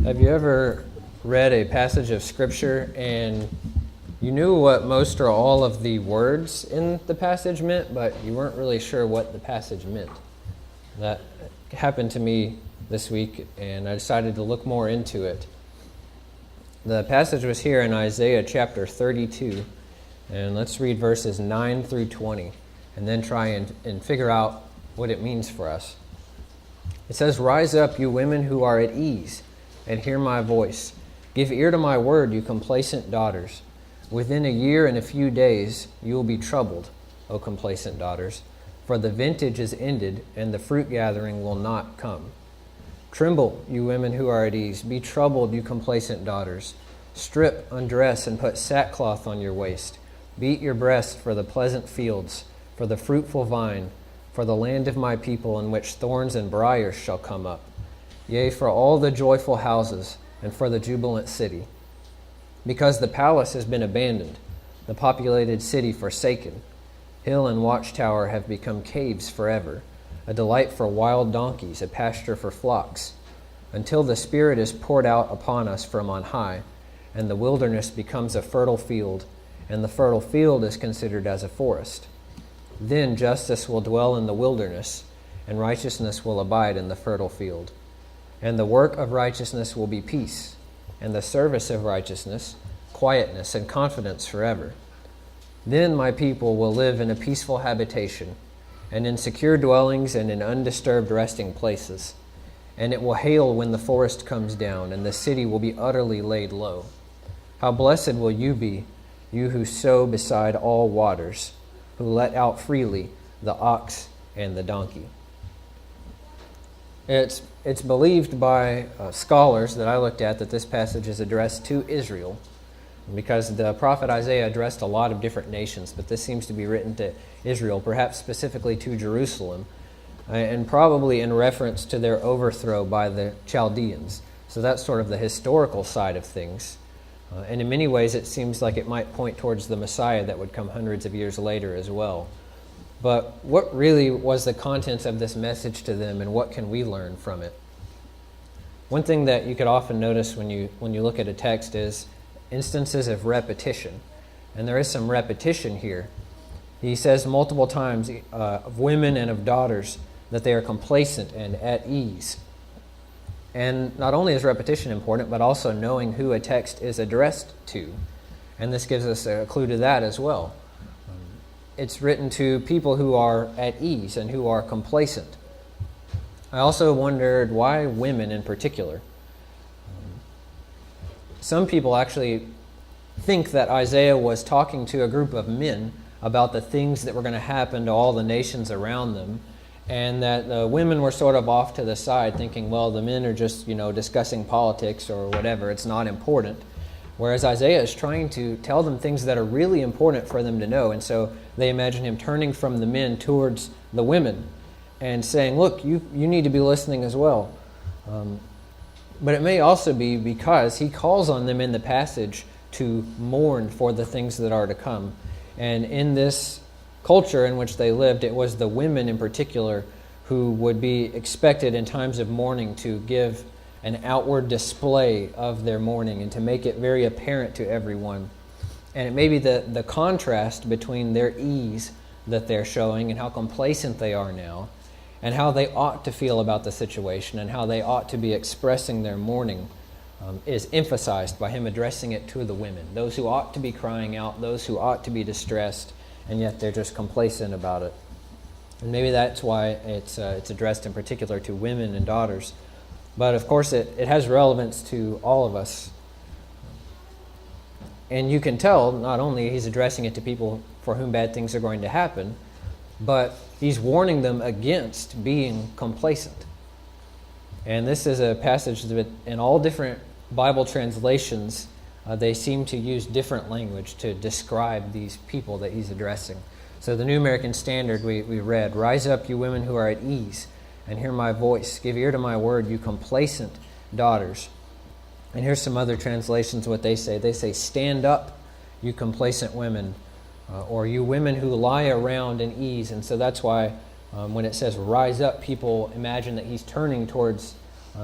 Have you ever read a passage of Scripture and you knew what most or all of the words in the passage meant, but you weren't really sure what the passage meant? That happened to me this week, and I decided to look more into it. The passage was here in Isaiah chapter 32, and let's read verses 9 through 20, and then try and figure out what it means for us. It says, "Rise up, you women who are at ease, and hear my voice. Give ear to my word, you complacent daughters. Within a year and a few days you will be troubled, O complacent daughters, for the vintage is ended, and the fruit gathering will not come. Tremble, you women who are at ease. Be troubled, you complacent daughters. Strip, undress, and put sackcloth on your waist. Beat your breast for the pleasant fields, for the fruitful vine, for the land of my people, in which thorns and briars shall come up. Yea, for all the joyful houses, and for the jubilant city. Because the palace has been abandoned, the populated city forsaken. Hill and watchtower have become caves forever, a delight for wild donkeys, a pasture for flocks, until the Spirit is poured out upon us from on high, and the wilderness becomes a fertile field, and the fertile field is considered as a forest. Then justice will dwell in the wilderness, and righteousness will abide in the fertile field. And the work of righteousness will be peace, and the service of righteousness, quietness and confidence forever. Then my people will live in a peaceful habitation, and in secure dwellings and in undisturbed resting places. And it will hail when the forest comes down, and the city will be utterly laid low. How blessed will you be, you who sow beside all waters, who let out freely the ox and the donkey." It's believed by scholars that I looked at that this passage is addressed to Israel, because the prophet Isaiah addressed a lot of different nations, but this seems to be written to Israel, perhaps specifically to Jerusalem, and probably in reference to their overthrow by the Chaldeans. So that's sort of the historical side of things. And in many ways it seems like it might point towards the Messiah that would come hundreds of years later as well. But what really was the contents of this message to them, and what can we learn from it? One thing that you could often notice when you look at a text is instances of repetition. And there is some repetition here. He says multiple times of women and of daughters that they are complacent and at ease. And not only is repetition important, but also knowing who a text is addressed to. And this gives us a clue to that as well. It's written to people who are at ease and who are complacent. I also wondered why women in particular. Some people actually think that Isaiah was talking to a group of men about the things that were going to happen to all the nations around them, and that the women were sort of off to the side thinking, well, the men are just, discussing politics or whatever. It's not important. Whereas Isaiah is trying to tell them things that are really important for them to know. And so they imagine him turning from the men towards the women and saying, look, you need to be listening as well. But it may also be because he calls on them in the passage to mourn for the things that are to come. And in this culture in which they lived, it was the women in particular who would be expected in times of mourning to give an outward display of their mourning and to make it very apparent to everyone. And it may be the contrast between their ease that they're showing and how complacent they are now, and how they ought to feel about the situation and how they ought to be expressing their mourning is emphasized by him addressing it to the women, those who ought to be crying out, those who ought to be distressed, and yet they're just complacent about it. And maybe that's why it's addressed in particular to women and daughters. But of course it has relevance to all of us. And you can tell not only he's addressing it to people for whom bad things are going to happen, but he's warning them against being complacent. And this is a passage that in all different Bible translations, they seem to use different language to describe these people that he's addressing. So the New American Standard we read, "Rise up, you women who are at ease, and hear my voice. Give ear to my word, you complacent daughters." And here's some other translations, what they say. They say, "Stand up, you complacent women," or "you women who lie around in ease." And so that's why when it says rise up, people imagine that he's turning towards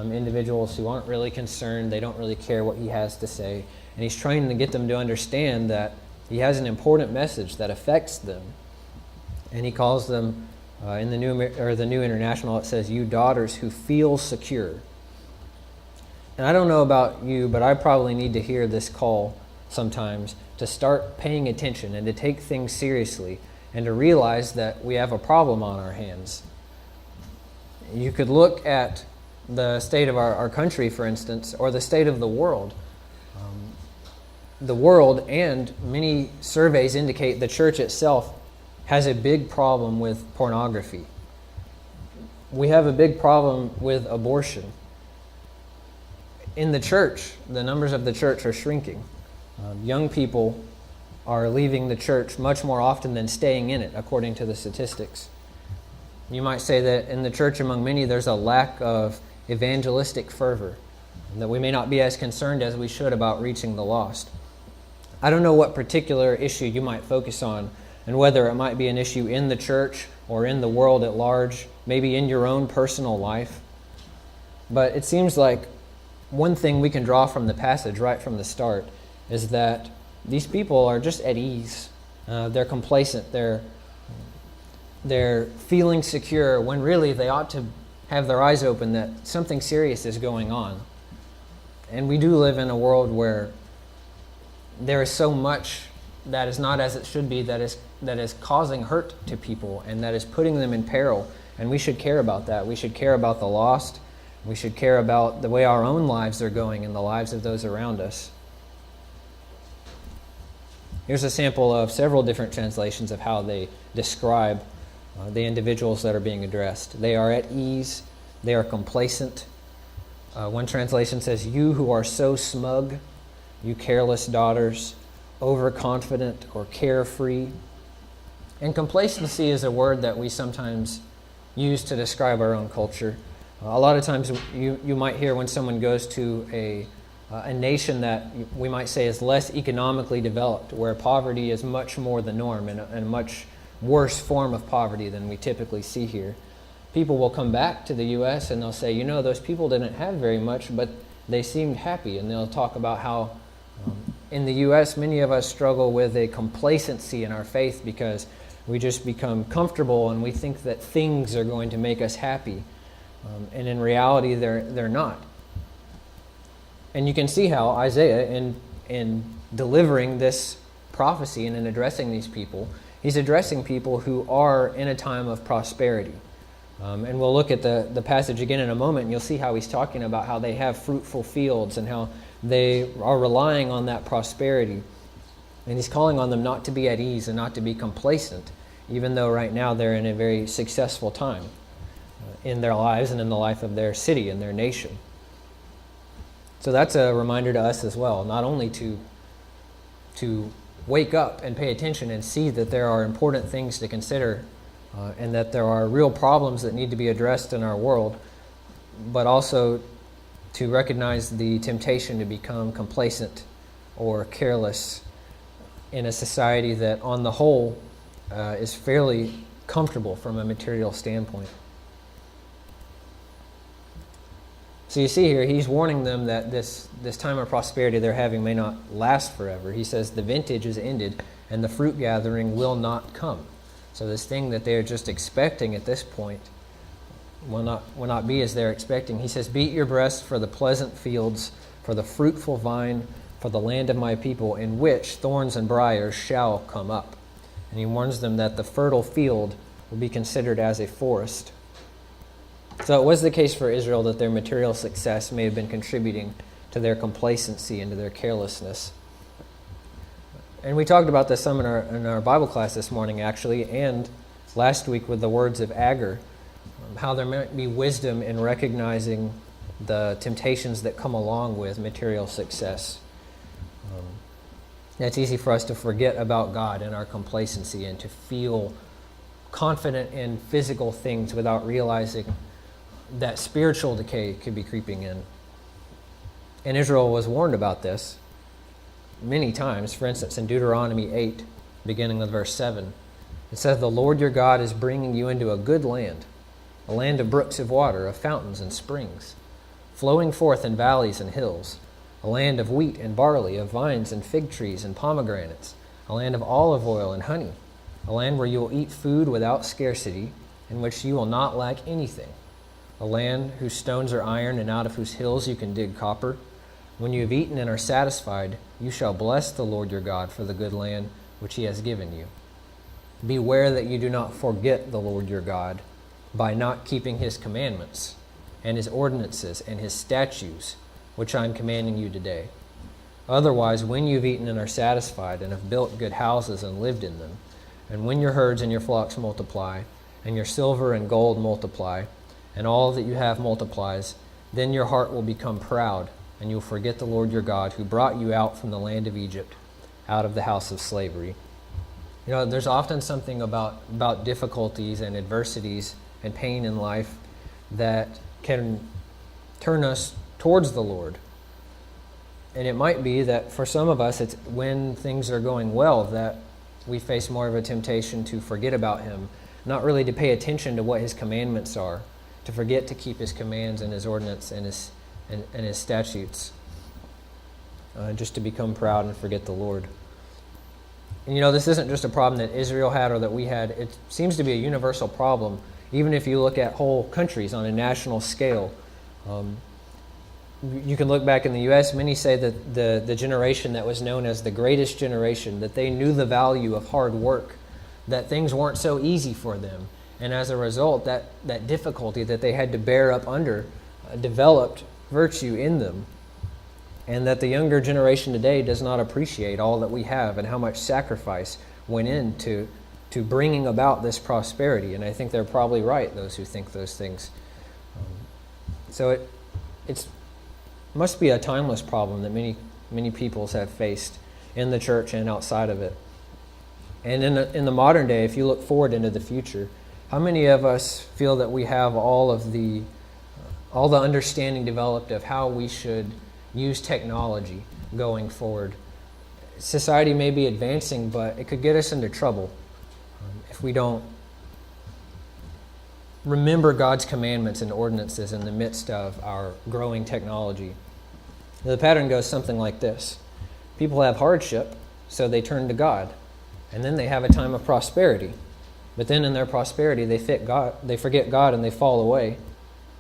individuals who aren't really concerned, they don't really care what he has to say. And he's trying to get them to understand that he has an important message that affects them. And he calls them, in the New International, it says, "You daughters who feel secure." And I don't know about you, but I probably need to hear this call sometimes to start paying attention and to take things seriously and to realize that we have a problem on our hands. You could look at the state of our country, for instance, or the state of the world. The world, and many surveys indicate the church itself, has a big problem with pornography. We have a big problem with abortion. In the church, the numbers of the church are shrinking. Young people are leaving the church much more often than staying in it, according to the statistics. You might say that in the church among many there's a lack of evangelistic fervor, and that we may not be as concerned as we should about reaching the lost. I don't know what particular issue you might focus on, and whether it might be an issue in the church or in the world at large, maybe in your own personal life. But it seems like one thing we can draw from the passage right from the start is that these people are just at ease. They're complacent. They're feeling secure when really they ought to have their eyes open that something serious is going on. And we do live in a world where there is so much that is not as it should be, that is causing hurt to people and that is putting them in peril. And we should care about that. We should care about the lost. We should care about the way our own lives are going and the lives of those around us. Here's a sample of several different translations of how they describe the individuals that are being addressed. They are at ease. They are complacent. One translation says, "You who are so smug, you careless daughters, overconfident or carefree." And complacency is a word that we sometimes use to describe our own culture. A lot of times you might hear when someone goes to a nation that we might say is less economically developed, where poverty is much more the norm and a much worse form of poverty than we typically see here. People will come back to the U.S. and they'll say, you know, those people didn't have very much, but they seemed happy. And they'll talk about how in the U.S. many of us struggle with a complacency in our faith because we just become comfortable and we think that things are going to make us happy. And in reality, they're not. And you can see how Isaiah, in delivering this prophecy and in addressing these people, he's addressing people who are in a time of prosperity. And we'll look at the passage again in a moment, and you'll see how he's talking about how they have fruitful fields and how they are relying on that prosperity. And he's calling on them not to be at ease and not to be complacent, even though right now they're in a very successful time in their lives and in the life of their city and their nation. So that's a reminder to us as well, not only to wake up and pay attention and see that there are important things to consider and that there are real problems that need to be addressed in our world, but also to recognize the temptation to become complacent or careless in a society that on the whole is fairly comfortable from a material standpoint. So you see here, he's warning them that this time of prosperity they're having may not last forever. He says the vintage is ended and the fruit gathering will not come. So this thing that they're just expecting at this point will not be as they're expecting. He says, beat your breast for the pleasant fields, for the fruitful vine, for the land of my people, in which thorns and briars shall come up. And he warns them that the fertile field will be considered as a forest. So it was the case for Israel that their material success may have been contributing to their complacency and to their carelessness. And we talked about this some in our Bible class this morning, actually, and last week with the words of Agur, how there might be wisdom in recognizing the temptations that come along with material success. It's easy for us to forget about God in our complacency and to feel confident in physical things without realizing that spiritual decay could be creeping in. And Israel was warned about this many times. For instance, in Deuteronomy 8, beginning with verse 7, it says, the Lord your God is bringing you into a good land, a land of brooks of water, of fountains and springs, flowing forth in valleys and hills, a land of wheat and barley, of vines and fig trees and pomegranates, a land of olive oil and honey, a land where you will eat food without scarcity, in which you will not lack anything, a land whose stones are iron and out of whose hills you can dig copper. When you have eaten and are satisfied, you shall bless the Lord your God for the good land which he has given you. Beware that you do not forget the Lord your God by not keeping his commandments and his ordinances and his statutes, which I am commanding you today. Otherwise, when you've eaten and are satisfied and have built good houses and lived in them, and when your herds and your flocks multiply, and your silver and gold multiply, and all that you have multiplies, then your heart will become proud, and you'll forget the Lord your God, who brought you out from the land of Egypt, out of the house of slavery. You know, there's often something about difficulties and adversities and pain in life that can turn us towards the Lord. And it might be that for some of us, it's when things are going well that we face more of a temptation to forget about him, not really to pay attention to what his commandments are, to forget to keep his commands and his ordinance and his statutes, just to become proud and forget the Lord. And you know, this isn't just a problem that Israel had or that we had. It seems to be a universal problem, even if you look at whole countries on a national scale. You can look back in the U.S., many say that the generation that was known as the greatest generation, that they knew the value of hard work, that things weren't so easy for them. And as a result, that difficulty that they had to bear up under developed virtue in them. And that the younger generation today does not appreciate all that we have and how much sacrifice went into bringing about this prosperity. And I think they're probably right, those who think those things. So it must be a timeless problem that many peoples have faced in the church and outside of it. And in the modern day, if you look forward into the future, how many of us feel that we have all the understanding developed of how we should use technology going forward? Society may be advancing, but it could get us into trouble if we don't remember God's commandments and ordinances in the midst of our growing technology. The pattern goes something like this. People have hardship, so they turn to God. And then they have a time of prosperity. But then in their prosperity, they forget God and they fall away.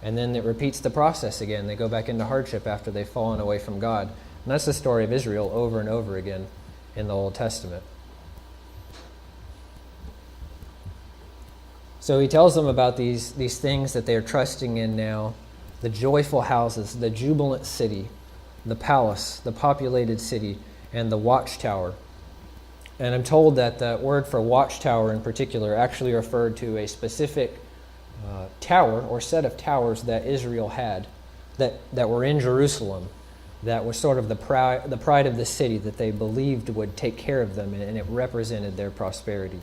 And then it repeats the process again. They go back into hardship after they've fallen away from God. And that's the story of Israel over and over again in the Old Testament. So he tells them about these things that they're trusting in now. The joyful houses, the jubilant city, the palace, the populated city, and the watchtower. And I'm told that the word for watchtower in particular actually referred to a specific tower or set of towers that Israel had that were in Jerusalem, that was sort of the pride of the city that they believed would take care of them, and it represented their prosperity.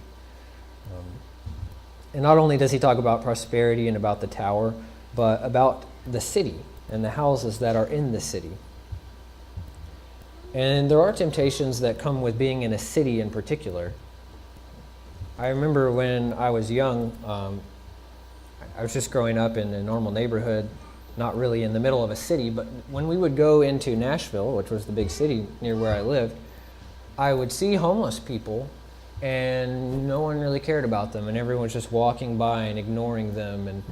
And not only does he talk about prosperity and about the tower, but about the city and the houses that are in the city. And there are temptations that come with being in a city in particular. I remember when I was young, I was just growing up in a normal neighborhood, not really in the middle of a city, but when we would go into Nashville, which was the big city near where I lived, I would see homeless people and no one really cared about them, and everyone was just walking by and ignoring them. And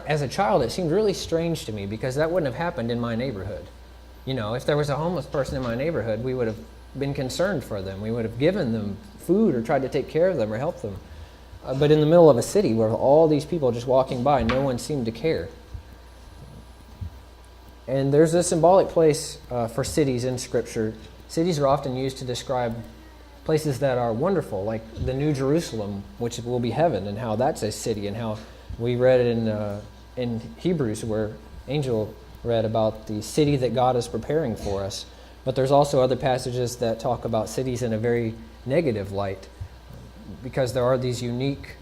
as a child, it seemed really strange to me because that wouldn't have happened in my neighborhood. You know, if there was a homeless person in my neighborhood, we would have been concerned for them. We would have given them food or tried to take care of them or help them. But in the middle of a city where all these people just walking by, no one seemed to care. And there's a symbolic place for cities in Scripture. Cities are often used to describe places that are wonderful, like the New Jerusalem, which will be heaven, and how that's a city, and how we read it in Hebrews where Angel read about the city that God is preparing for us. But there's also other passages that talk about cities in a very negative light, because there are these unique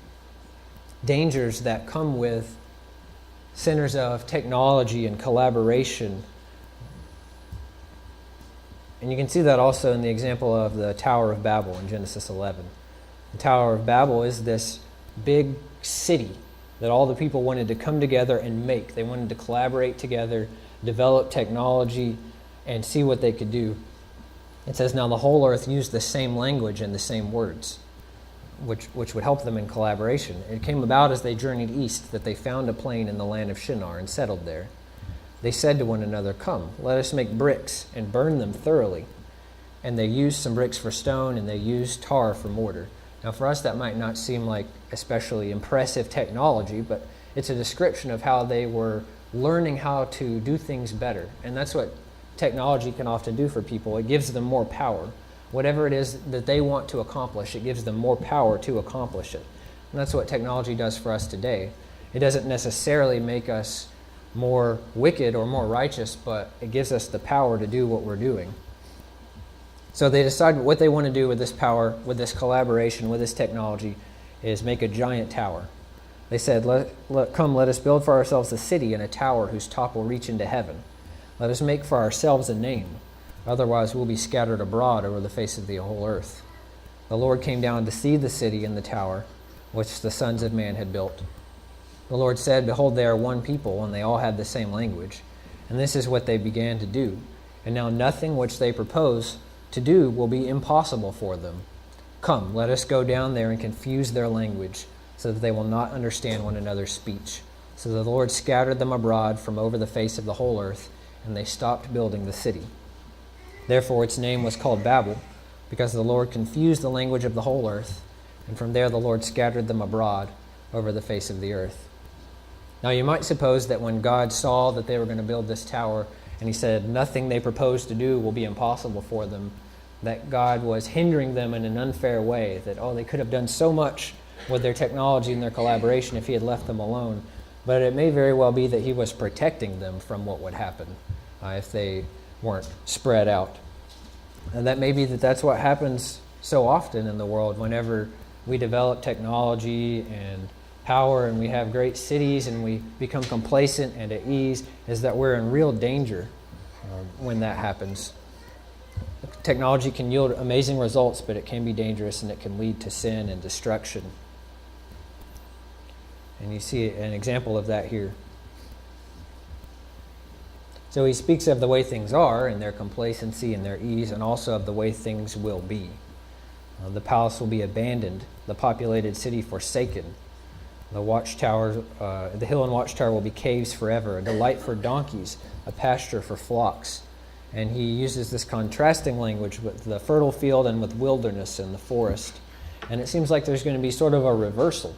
dangers that come with centers of technology and collaboration. And you can see that also in the example of the Tower of Babel in Genesis 11. The Tower of Babel is this big city that all the people wanted to come together and make. They wanted to collaborate together, develop technology, and see what they could do. It says, now the whole earth used the same language and the same words, which would help them in collaboration. It came about as they journeyed east that they found a plain in the land of Shinar and settled there. They said to one another, come, let us make bricks and burn them thoroughly. And they used some bricks for stone, and they used tar for mortar. Now for us that might not seem like especially impressive technology, but it's a description of how they were learning how to do things better. And that's what technology can often do for people. It gives them more power. Whatever it is that they want to accomplish, it gives them more power to accomplish it. And that's what technology does for us today. It doesn't necessarily make us more wicked or more righteous, but it gives us the power to do what we're doing. So they decide what they want to do with this power, with this collaboration, with this technology, is make a giant tower. They said, come, let us build for ourselves a city and a tower whose top will reach into heaven. Let us make for ourselves a name. Otherwise we'll be scattered abroad over the face of the whole earth. The Lord came down to see the city and the tower, which the sons of man had built. The Lord said, behold, they are one people, and they all had the same language. And this is what they began to do. And now nothing which they propose to do will be impossible for them. Come, let us go down there and confuse their language, so that they will not understand one another's speech. So the Lord scattered them abroad from over the face of the whole earth, and they stopped building the city. Therefore its name was called Babel, because the Lord confused the language of the whole earth, and from there the Lord scattered them abroad over the face of the earth. Now you might suppose that when God saw that they were going to build this tower, and he said nothing they proposed to do will be impossible for them, that God was hindering them in an unfair way, that, they could have done so much with their technology and their collaboration if he had left them alone. But it may very well be that he was protecting them from what would happen if they weren't spread out. And that may be that's what happens so often in the world whenever we develop technology and power and we have great cities and we become complacent and at ease, is that we're in real danger when that happens. Technology can yield amazing results, but it can be dangerous and it can lead to sin and destruction. And you see an example of that here. So he speaks of the way things are and their complacency and their ease, and also of the way things will be. The palace will be abandoned, the populated city forsaken. The watchtower, the hill and watchtower will be caves forever, a delight for donkeys, a pasture for flocks. And he uses this contrasting language with the fertile field and with wilderness and the forest. And it seems like there's going to be sort of a reversal.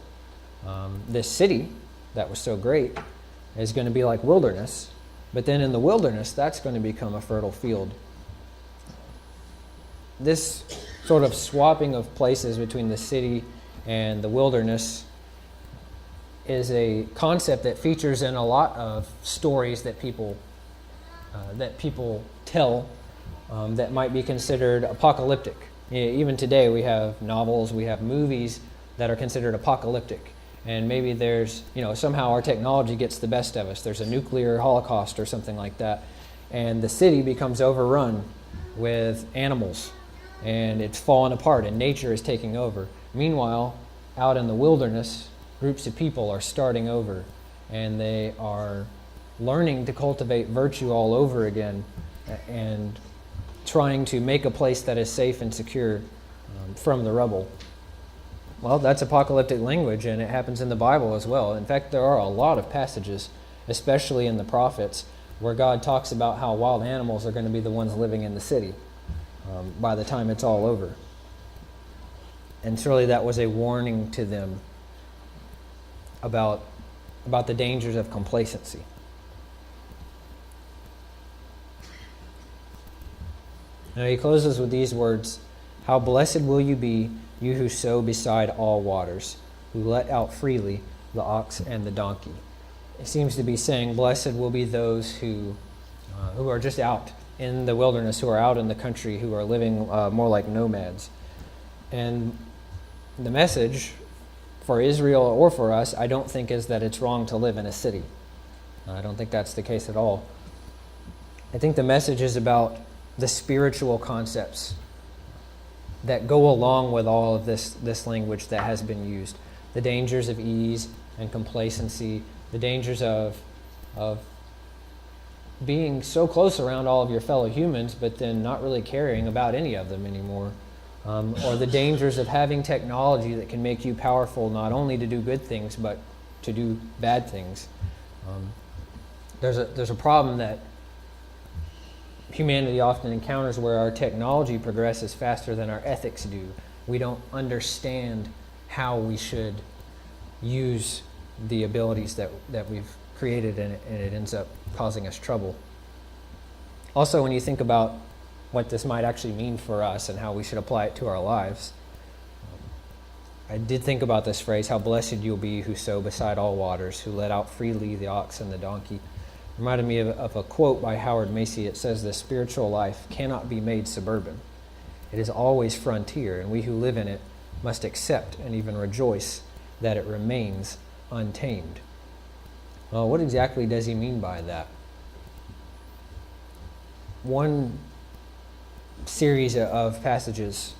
This city that was so great is going to be like wilderness, but then in the wilderness, that's going to become a fertile field. This sort of swapping of places between the city and the wilderness is a concept that features in a lot of stories that people tell that might be considered apocalyptic. Even today we have novels, we have movies that are considered apocalyptic. And maybe there's, somehow our technology gets the best of us. There's a nuclear holocaust or something like that. And the city becomes overrun with animals. And it's fallen apart and nature is taking over. Meanwhile, out in the wilderness, groups of people are starting over. And they are learning to cultivate virtue all over again and trying to make a place that is safe and secure from the rubble. Well, that's apocalyptic language, and it happens in the Bible as well. In fact, there are a lot of passages, especially in the prophets, where God talks about how wild animals are going to be the ones living in the city by the time it's all over. And surely that was a warning to them about the dangers of complacency. Now he closes with these words, "How blessed will you be, you who sow beside all waters, who let out freely the ox and the donkey." It seems to be saying, blessed will be those who are just out in the wilderness, who are out in the country, who are living more like nomads. And the message for Israel or for us, I don't think, is that it's wrong to live in a city. I don't think that's the case at all. I think the message is about the spiritual concepts that go along with all of this language that has been used. The dangers of ease, and complacency, the dangers of being so close around all of your fellow humans, but then not really caring about any of them anymore. Or the dangers of having technology that can make you powerful not only to do good things, but to do bad things. There's a problem that humanity often encounters where our technology progresses faster than our ethics do. We don't understand how we should use the abilities that we've created, and it ends up causing us trouble. Also, when you think about what this might actually mean for us and how we should apply it to our lives, I did think about this phrase, how blessed you'll be who sow beside all waters, who let out freely the ox and the donkey. It reminded me of a quote by Howard Macy. It says, "The spiritual life cannot be made suburban. It is always frontier, and we who live in it must accept and even rejoice that it remains untamed." Well, what exactly does he mean by that? One series of passages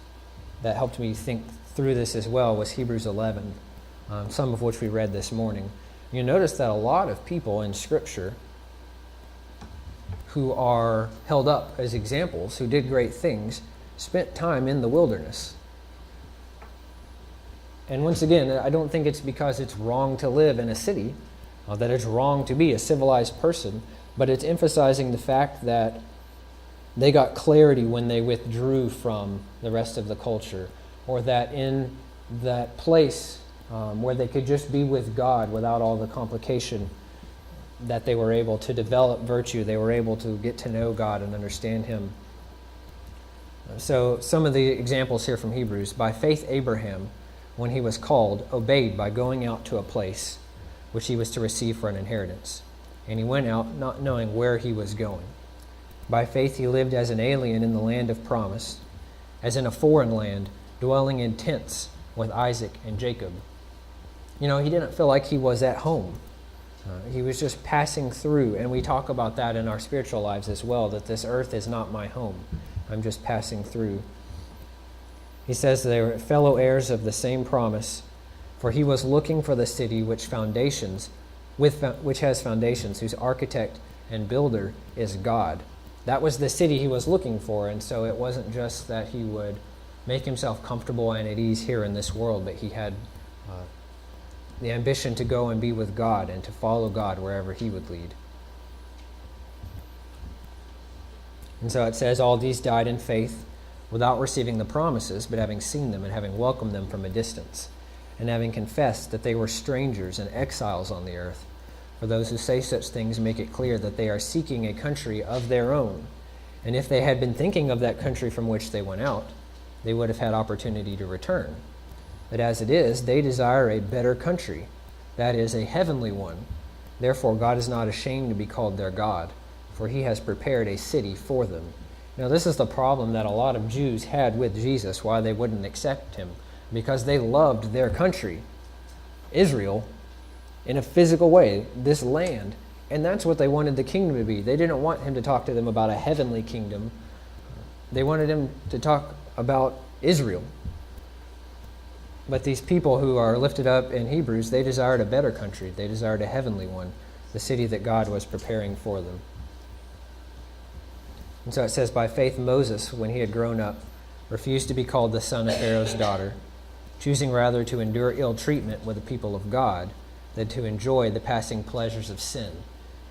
that helped me think through this as well was Hebrews 11, some of which we read this morning. You notice that a lot of people in Scripture who are held up as examples, who did great things, spent time in the wilderness. And once again, I don't think it's because it's wrong to live in a city, that it's wrong to be a civilized person, but it's emphasizing the fact that they got clarity when they withdrew from the rest of the culture, or that in that place where they could just be with God without all the complication, that they were able to develop virtue, they were able to get to know God and understand Him. So some of the examples here from Hebrews: by faith Abraham, when he was called, obeyed by going out to a place which he was to receive for an inheritance. And he went out not knowing where he was going. By faith he lived as an alien in the land of promise, as in a foreign land, dwelling in tents with Isaac and Jacob. He didn't feel like he was at home. He was just passing through, and we talk about that in our spiritual lives as well, that this earth is not my home. I'm just passing through. He says they were fellow heirs of the same promise, for he was looking for the city which has foundations, whose architect and builder is God. That was the city he was looking for, and so it wasn't just that he would make himself comfortable and at ease here in this world, but he had the ambition to go and be with God and to follow God wherever he would lead. And so it says, all these died in faith, without receiving the promises, but having seen them and having welcomed them from a distance, and having confessed that they were strangers and exiles on the earth. For those who say such things make it clear that they are seeking a country of their own. And if they had been thinking of that country from which they went out, they would have had opportunity to return. But as it is, they desire a better country, that is, a heavenly one. Therefore God is not ashamed to be called their God, for he has prepared a city for them. Now this is the problem that a lot of Jews had with Jesus, why they wouldn't accept him. Because they loved their country, Israel, in a physical way, this land. And that's what they wanted the kingdom to be. They didn't want him to talk to them about a heavenly kingdom. They wanted him to talk about Israel. But these people who are lifted up in Hebrews, they desired a better country. They desired a heavenly one, the city that God was preparing for them. And so it says, by faith Moses, when he had grown up, refused to be called the son of Pharaoh's daughter, choosing rather to endure ill treatment with the people of God than to enjoy the passing pleasures of sin.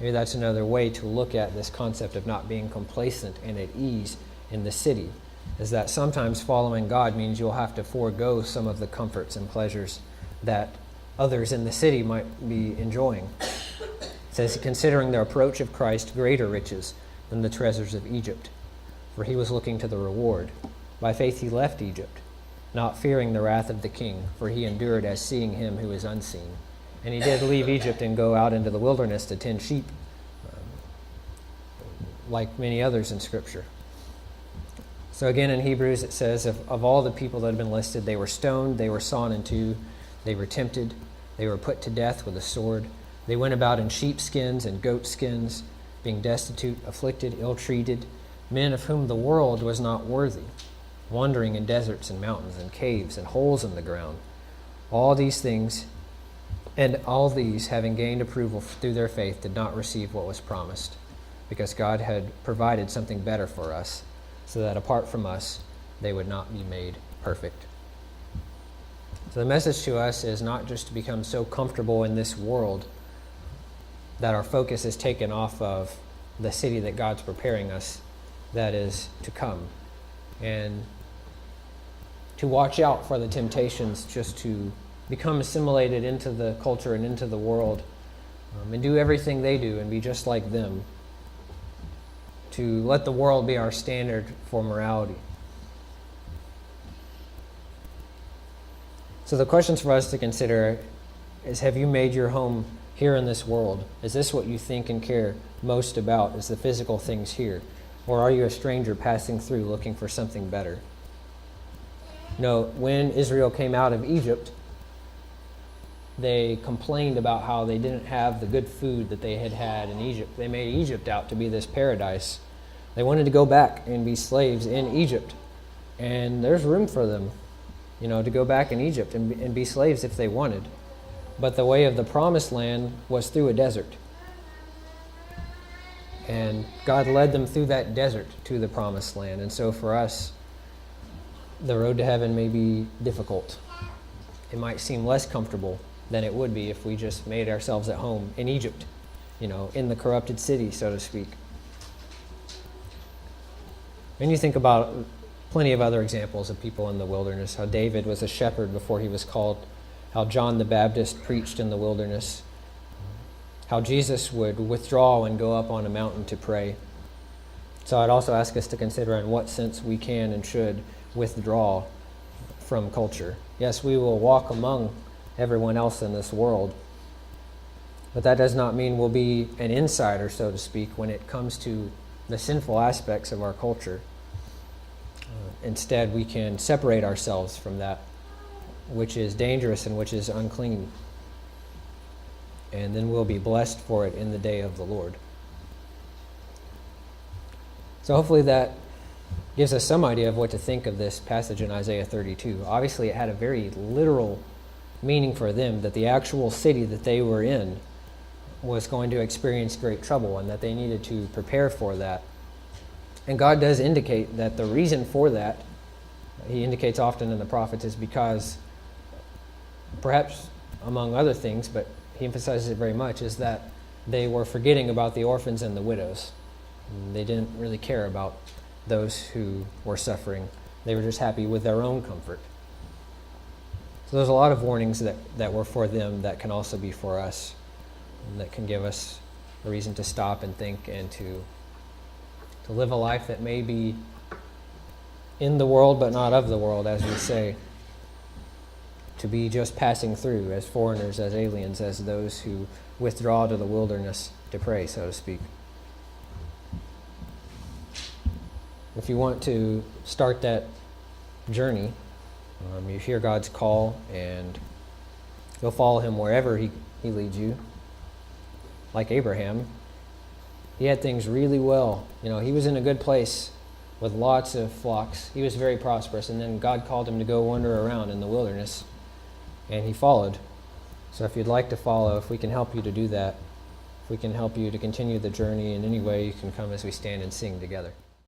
Maybe that's another way to look at this concept of not being complacent and at ease in the city, is that sometimes following God means you'll have to forego some of the comforts and pleasures that others in the city might be enjoying. It says, considering the approach of Christ greater riches than the treasures of Egypt, for he was looking to the reward. By faith he left Egypt, not fearing the wrath of the king, for he endured as seeing him who is unseen. And he did leave Egypt and go out into the wilderness to tend sheep, like many others in Scripture. So again in Hebrews it says, of all the people that have been listed, they were stoned, they were sawn in two, they were tempted, they were put to death with a sword. They went about in sheepskins and goatskins, being destitute, afflicted, ill-treated, men of whom the world was not worthy, wandering in deserts and mountains and caves and holes in the ground. All these things And all these, having gained approval through their faith, did not receive what was promised, because God had provided something better for us, so that apart from us, they would not be made perfect. So the message to us is not just to become so comfortable in this world that our focus is taken off of the city that God's preparing us, that is to come, and to watch out for the temptations just to become assimilated into the culture and into the world, and do everything they do and be just like them, to let the world be our standard for morality. So the questions for us to consider is, have you made your home here in this world? Is this what you think and care most about, is the physical things here? Or are you a stranger passing through looking for something better? No, when Israel came out of Egypt, they complained about how they didn't have the good food that they had had in Egypt. They made Egypt out to be this paradise. They wanted to go back and be slaves in Egypt. And there's room for them, to go back in Egypt and be slaves if they wanted. But the way of the promised land was through a desert. And God led them through that desert to the promised land. And so for us, the road to heaven may be difficult. It might seem less comfortable than it would be if we just made ourselves at home in Egypt, in the corrupted city, so to speak. And you think about plenty of other examples of people in the wilderness, how David was a shepherd before he was called, how John the Baptist preached in the wilderness, how Jesus would withdraw and go up on a mountain to pray. So I'd also ask us to consider in what sense we can and should withdraw from culture. Yes, we will walk among everyone else in this world, but that does not mean we'll be an insider, so to speak, when it comes to the sinful aspects of our culture. Instead, we can separate ourselves from that which is dangerous and which is unclean, and then we'll be blessed for it in the day of the Lord. So hopefully that gives us some idea of what to think of this passage in Isaiah 32. Obviously, it had a very literal meaning for them, that the actual city that they were in was going to experience great trouble and that they needed to prepare for that. And God does indicate that the reason for that, he indicates often in the prophets, is because, perhaps among other things, but he emphasizes it very much, is that they were forgetting about the orphans and the widows. They didn't really care about those who were suffering. They were just happy with their own comfort. So there's a lot of warnings that were for them that can also be for us, and that can give us a reason to stop and think and to live a life that may be in the world but not of the world, as we say. To be just passing through as foreigners, as aliens, as those who withdraw to the wilderness to pray, so to speak. If you want to start that journey, you hear God's call and you'll follow him wherever he leads you. Like Abraham, he had things really well. He was in a good place with lots of flocks. He was very prosperous, and then God called him to go wander around in the wilderness, and he followed. So if you'd like to follow, if we can help you to do that, if we can help you to continue the journey in any way, you can come as we stand and sing together.